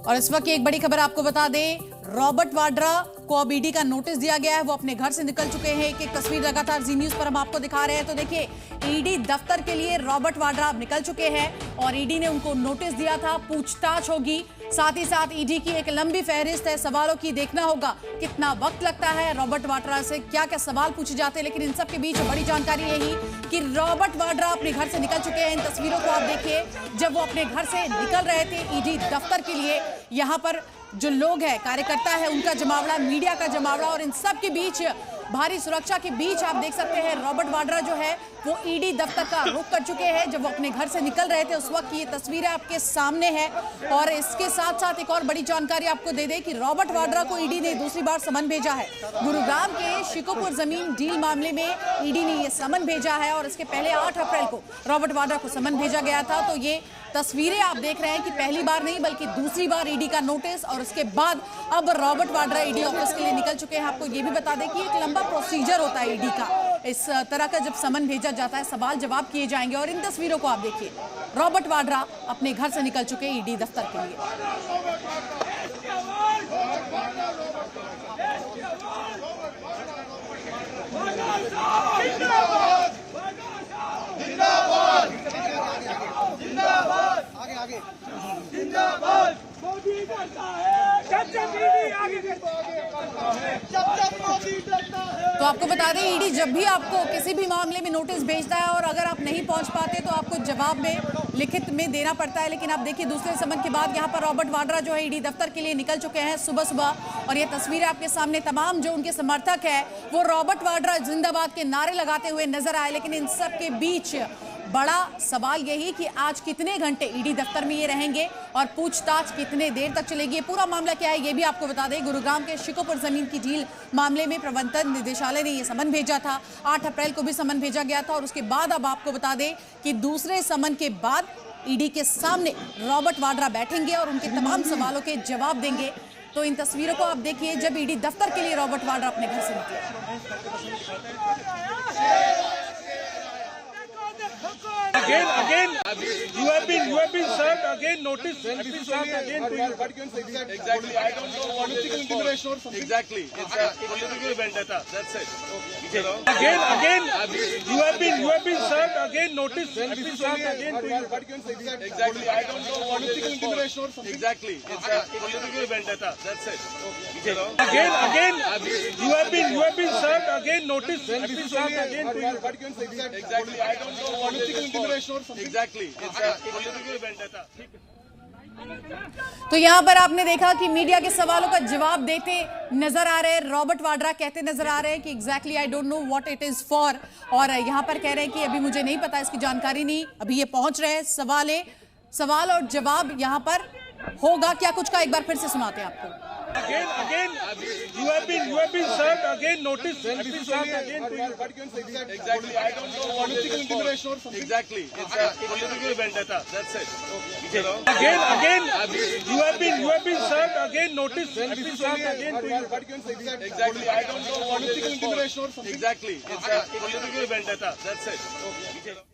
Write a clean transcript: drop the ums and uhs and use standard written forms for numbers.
और इस वक्त की एक बड़ी खबर आपको बता दें, रॉबर्ट वाड्रा को अब ईडी का नोटिस दिया गया है। वो अपने घर से निकल चुके हैं। एक तस्वीर लगातार जी न्यूज पर हम आपको दिखा रहे हैं। तो देखिए, ईडी दफ्तर के लिए रॉबर्ट वाड्रा अब निकल चुके हैं और ईडी ने उनको नोटिस दिया था। पूछताछ होगी, साथ ही साथ ईडी की एक लंबी फहरिस्त है सवालों की। देखना होगा कितना वक्त लगता है, रॉबर्ट वाड्रा से क्या क्या सवाल पूछे जाते हैं। लेकिन इन सब के बीच बड़ी जानकारी यही कि रॉबर्ट वाड्रा अपने घर से निकल चुके हैं। इन तस्वीरों को आप देखिए, जब वो अपने घर से निकल रहे थे ईडी दफ्तर के लिए, यहाँ पर जो लोग हैं, कार्यकर्ता है, उनका जमावड़ा, मीडिया का जमावड़ा, और इन सब के बीच भारी सुरक्षा के बीच आप देख सकते हैं रॉबर्ट वाड्रा जो है वो ईडी दफ्तर का रुख कर चुके हैं। जब वो अपने घर से निकल रहे थे उस वक्त की ये तस्वीरें आपके सामने है। और इसके साथ साथ एक और बड़ी जानकारी आपको दे दें कि रॉबर्ट वाड्रा को ईडी ने दूसरी बार समन भेजा है। गुरुग्राम के शिकोपुर जमीन डील मामले में ईडी ने ये समन भेजा है और इसके पहले 8 अप्रैल को रॉबर्ट वाड्रा को समन भेजा गया था। तो ये तस्वीरें आप देख रहे हैं कि पहली बार नहीं बल्कि दूसरी बार ईडी का नोटिस, और उसके बाद अब रॉबर्ट वाड्रा ईडी ऑफिस के लिए निकल चुके हैं। आपको ये भी बता दें कि एक लंबा प्रोसीजर होता है ईडी का। इस तरह का जब समन भेजा जाता है, सवाल जवाब किए जाएंगे। और इन तस्वीरों को आप देखिए, रॉबर्ट वाड्रा अपने घर से निकल चुके ईडी दफ्तर के लिए। तो आपको बता दें, ईडी जब भी आपको किसी भी मामले में नोटिस भेजता है और अगर आप नहीं पहुंच पाते तो आपको जवाब में लिखित में देना पड़ता है। लेकिन आप देखिए, दूसरे समन के बाद यहाँ पर रॉबर्ट वाड्रा जो है ईडी दफ्तर के लिए निकल चुके हैं सुबह सुबह। और ये तस्वीरें आपके सामने, तमाम जो उनके समर्थक है वो रॉबर्ट वाड्रा जिंदाबाद के नारे लगाते हुए नजर आए। लेकिन इन सब के बीच बड़ा सवाल यही कि आज कितने घंटे ईडी दफ्तर में ये रहेंगे और पूछताछ कितने देर तक चलेगी। ये पूरा मामला क्या है ये भी आपको बता दें। गुरुग्राम के शिकोपुर जमीन की डील मामले में प्रवर्तन निदेशालय ने ये समन भेजा था। 8 अप्रैल को भी समन भेजा गया था और उसके बाद अब आपको बता दें कि दूसरे समन के बाद ईडी के सामने रॉबर्ट वाड्रा बैठेंगे और उनके तमाम सवालों के जवाब देंगे। तो इन तस्वीरों को आप देखिए, जब ईडी दफ्तर के लिए रॉबर्ट वाड्रा अपने घर से निकले। Again, you have been served again notice. Again to you. Exactly. I don't know what political intimidation or something. Exactly. It's a political vendetta. That's it. Again, you have been served again notice. Again to you. Exactly. I don't know what political intimidation or something. Exactly. It's a political vendetta. That's it. Again, you have been served again notice. Again to you. Exactly. I don't know what political intimidation or something. Exactly. It's a political vendetta. तो यहाँ पर आपने देखा कि media के सवालों का जवाब देते नजर आ रहे हैं रॉबर्ट वाड्रा। कहते नजर आ रहे हैं कि exactly I don't know what it is for. और यहाँ पर कह रहे हैं कि अभी मुझे नहीं पता, इसकी जानकारी नहीं, अभी ये पहुंच रहे हैं। सवाल और जवाब यहाँ पर होगा क्या कुछ का, एक बार फिर से सुनाते हैं आपको। Again, you have been served again notice. Again to you. Exactly. I don't know what political intimidation or something. Exactly. It's a political vendetta. That's it. Again, you have been served again notice. Again to you. Exactly. I don't know what political intimidation or something. Exactly. It's a political vendetta. That's it.